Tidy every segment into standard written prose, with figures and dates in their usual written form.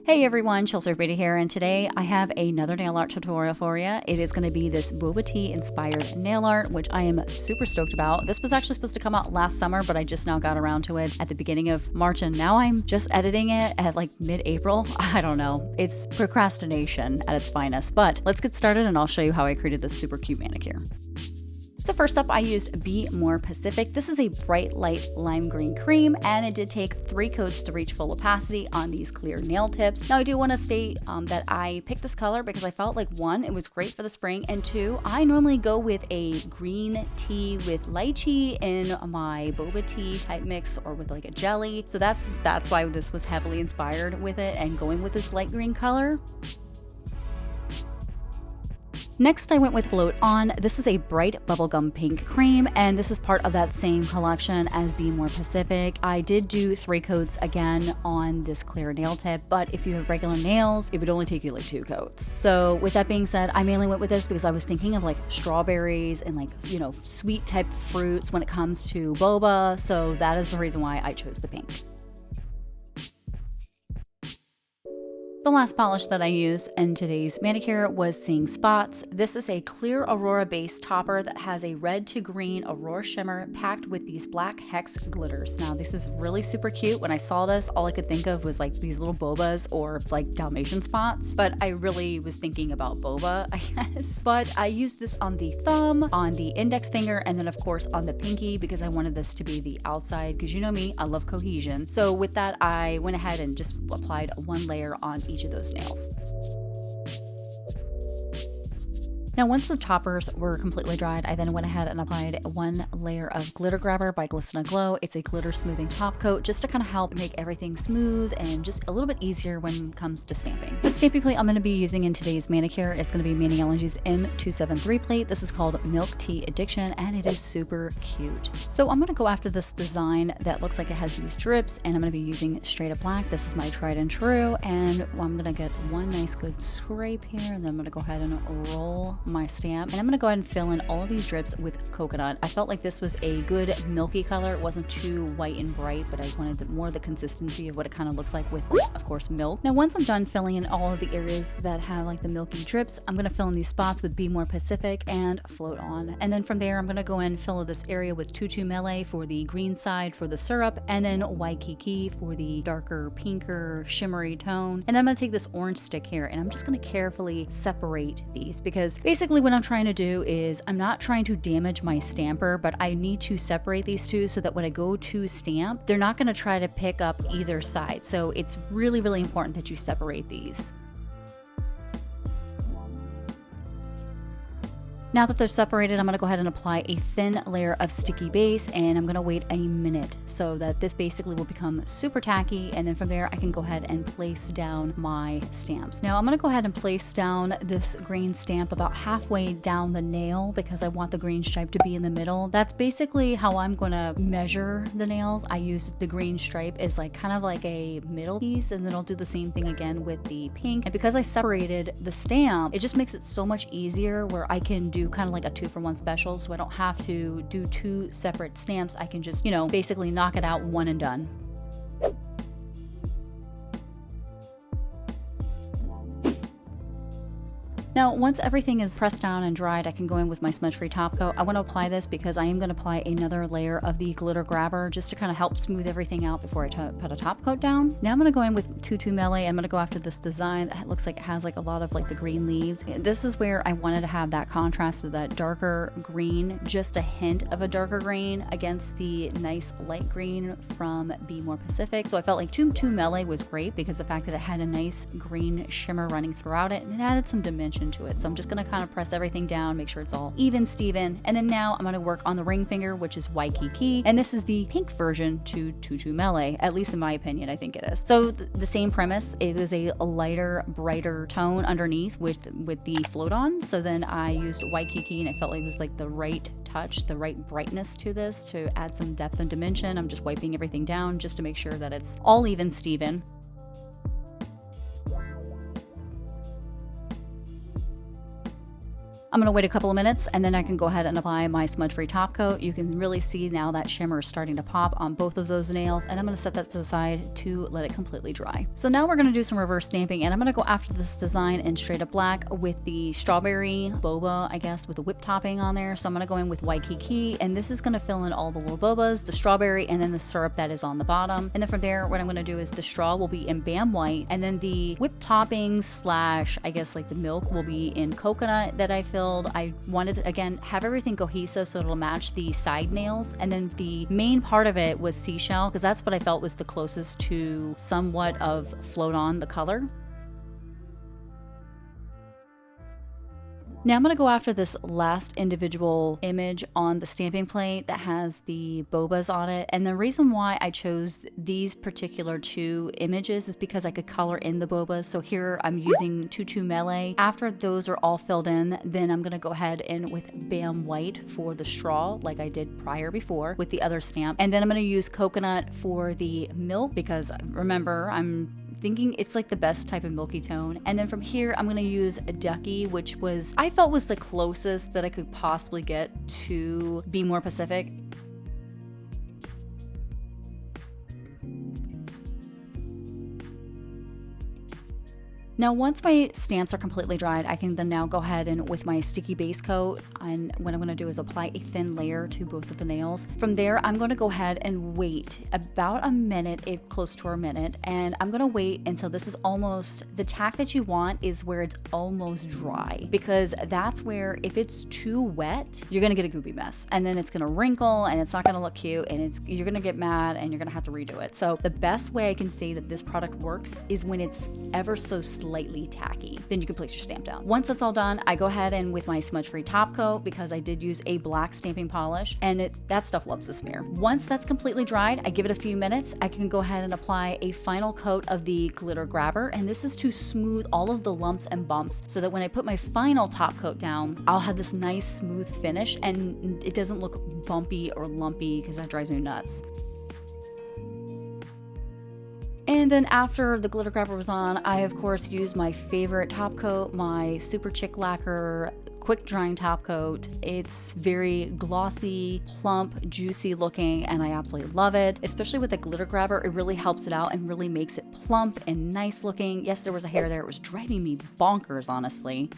Hey everyone, 𝗂𝘁𝗵𝗏 here, and today I have another nail art tutorial for you. It is going to be this boba tea inspired nail art, which I am super stoked about. This was actually supposed to come out last summer, but I just now got around to it at the beginning of March, and now I'm just editing it at like mid-April. I don't know. It's procrastination at its finest, but let's get started and I'll show you how I created this super cute manicure. So first up, I used 𝘂𝘃𝗎𝘃. This is a bright light lime green cream, and it did take 3 coats to reach full opacity on these clear nail tips. Now I do want to state that I picked this color because I felt like 1, it was great for the spring, and 2, I normally go with a green tea with 𝘬𝘁 in my boba tea type mix or with like a jelly. So that's why this was heavily inspired with it and going with this light green color. Next, I went with Float On. This is a bright bubblegum pink cream, and this is part of that same collection as 𝘂𝘃𝗎𝘃. I did do 3 coats again on this clear nail tip, but if you have regular nails, it would only take you like 2 coats. So with that being said, I mainly went with this because I was thinking of like strawberries and like, you know, sweet type fruits when it comes to boba. So that is the reason why I chose the pink. The last polish that I used in today's manicure was Seeing Spots. This is a clear Aurora base topper that has a red to green Aurora shimmer packed with these black hex glitters. Now this is really super cute. When I saw this, all I could think of was like these little bobas or like Dalmatian spots, but I really was thinking about boba, I guess. But I used this on the thumb, on the index finger, and then of course on the pinky because I wanted this to be the outside, because you know me, I love cohesion. So with that, I went ahead and just applied 1 layer on each of those nails. Now, once the toppers were completely dried, I then went ahead and applied 1 layer of Glitter Grabber by Glistening Glow. It's a glitter smoothing top coat just to kind of help make everything smooth and just a little bit easier when it comes to stamping. The stamping plate I'm going to be using in today's manicure is going to be Maniology's M273 plate. This is called Milk Tea Addiction, and it is super cute. So I'm going to go after this design that looks like it has these drips, and I'm going to be using Straight Up Black. This is my tried and true, and I'm going to get 1 nice good scrape here, and then I'm going to go ahead and roll my stamp, and I'm going to go ahead and fill in all of these drips with coconut. I felt like this was a good milky color. It wasn't too white and bright, but I wanted more of the consistency of what it kind of looks like with, of course, milk. Now once I'm done filling in all of the areas that have like the milky drips, I'm going to fill in these spots with 𝘂𝘃𝗎𝘃 and Float On, and then from there I'm going to go in and fill this area with 𝘂𝘃𝗎𝗃 for the green side for the syrup, and then 𝗬𝘃𝗁 for the darker, pinker, shimmery tone. And then I'm going to take this orange stick here, and I'm just going to carefully separate these, because basically what I'm trying to do is I'm not trying to damage my stamper, but I need to separate these two so that when I go to stamp, they're not going to try to pick up either side. So it's really, really important that you separate these. Now that they're separated, I'm going to go ahead and apply a thin layer of sticky base, and I'm going to wait a minute so that this basically will become super tacky, and then from there I can go ahead and place down my stamps. Now I'm going to go ahead and place down this green stamp about halfway down the nail because I want the green stripe to be in the middle. That's basically how I'm going to measure the nails. I use the green stripe as like kind of like a middle piece, and then I'll do the same thing again with the pink. And because I separated the stamp, it just makes it so much easier where I can do kind of like a 2-for-1 special, so I don't have to do 2 separate stamps. I can just, you know, basically knock it out, 1 and done. Now, once everything is pressed down and dried, I can go in with my smudge-free top coat. I want to apply this because I am going to apply another layer of the Glitter Grabber just to kind of help smooth everything out before I put a top coat down. Now I'm going to go in with 𝘂𝘃𝗎𝗃. I'm going to go after this design that looks like it has like a lot of like the green leaves. This is where I wanted to have that contrast of that darker green, just a hint of a darker green against the nice light green from 𝘂𝘃𝗎𝗃. So I felt like 𝘂𝘃𝗎𝗃 was great because the fact that it had a nice green shimmer running throughout it, and it added some dimension to it. So I'm just going to kind of press everything down, make sure it's all even Steven. And then now I'm going to work on the ring finger, which is 𝘬𝘃𝗁, and this is the pink version to 𝘂𝘃𝗎𝗃, at least in my opinion. I think it is. So the same premise. It was a lighter, brighter tone underneath with the float on. So then I used 𝘬𝘃𝗁, and I felt like it was like the right touch, the right brightness to this to add some depth and dimension. I'm just wiping everything down just to make sure that it's all even Steven. I'm going to wait a couple of minutes and then I can go ahead and apply my smudge-free top coat. You can really see now that shimmer is starting to pop on both of those nails, and I'm going to set that to the side to let it completely dry. So now we're going to do some reverse stamping, and I'm going to go after this design in straight up black with the strawberry boba, I guess, with the whip topping on there. So I'm going to go in with 𝗍𝗃𝗃, and this is going to fill in all the little bobas, the strawberry, and then the syrup that is on the bottom. And then from there, what I'm going to do is the straw will be in Bam White, and then the whip topping slash, I guess, like the milk will be in coconut that I filled. I wanted to, again, have everything cohesive so it'll match the side nails. And then the main part of it was seashell, because that's what I felt was the closest to somewhat of float on the color. Now I'm going to go after this last individual image on the stamping plate that has the bobas on it. And the reason why I chose these particular two images is because I could color in the bobas. So here I'm using 𝘂𝘁𝑚𝗟. After those are all filled in, then I'm going to go ahead in with Bam White for the straw, like I did prior before with the other stamp. And then I'm going to use coconut for the milk, because remember, I'm thinking it's like the best type of milky tone. And then from here, I'm gonna use a 𝗍𝗃𝗃, which I felt was the closest that I could possibly get to be more Pacific. Now, once my stamps are completely dried, I can then now go ahead and with my sticky base coat, and what I'm going to do is apply a thin layer to both of the nails. From there, I'm going to go ahead and wait about a minute, close to a minute, and I'm going to wait until this is almost, the tack that you want is where it's almost dry, because that's where, if it's too wet, you're going to get a goopy mess, and then it's going to wrinkle, and it's not going to look cute, and you're going to get mad, and you're going to have to redo it. So the best way I can say that this product works is when it's ever so slightly tacky. Then you can place your stamp down. Once that's all done, I go ahead and with my smudge-free top coat, because I did use a black stamping polish, and that stuff loves to smear. Once that's completely dried, I give it a few minutes. I can go ahead and apply a final coat of the glitter grabber, and this is to smooth all of the lumps and bumps so that when I put my final top coat down, I'll have this nice smooth finish and it doesn't look bumpy or lumpy, because that drives me nuts. And then after the glitter grabber was on, I of course used my favorite top coat, my Super Chic Lacquer quick drying top coat. It's very glossy, plump, juicy looking, and I absolutely love it. Especially with the glitter grabber, it really helps it out and really makes it plump and nice looking. Yes, there was a hair there. It was driving me bonkers, honestly.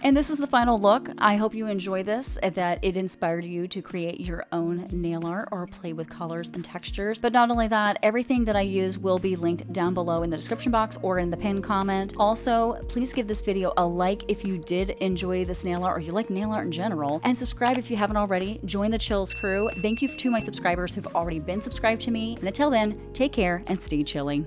And this is the final look. I hope you enjoy this, that it inspired you to create your own nail art or play with colors and textures. But not only that, everything that I use will be linked down below in the description box or in the pinned comment. Also, please give this video a like if you did enjoy this nail art or you like nail art in general, and subscribe if you haven't already. Join the Chills crew. Thank you to my subscribers who've already been subscribed to me. And until then, take care and stay chilly.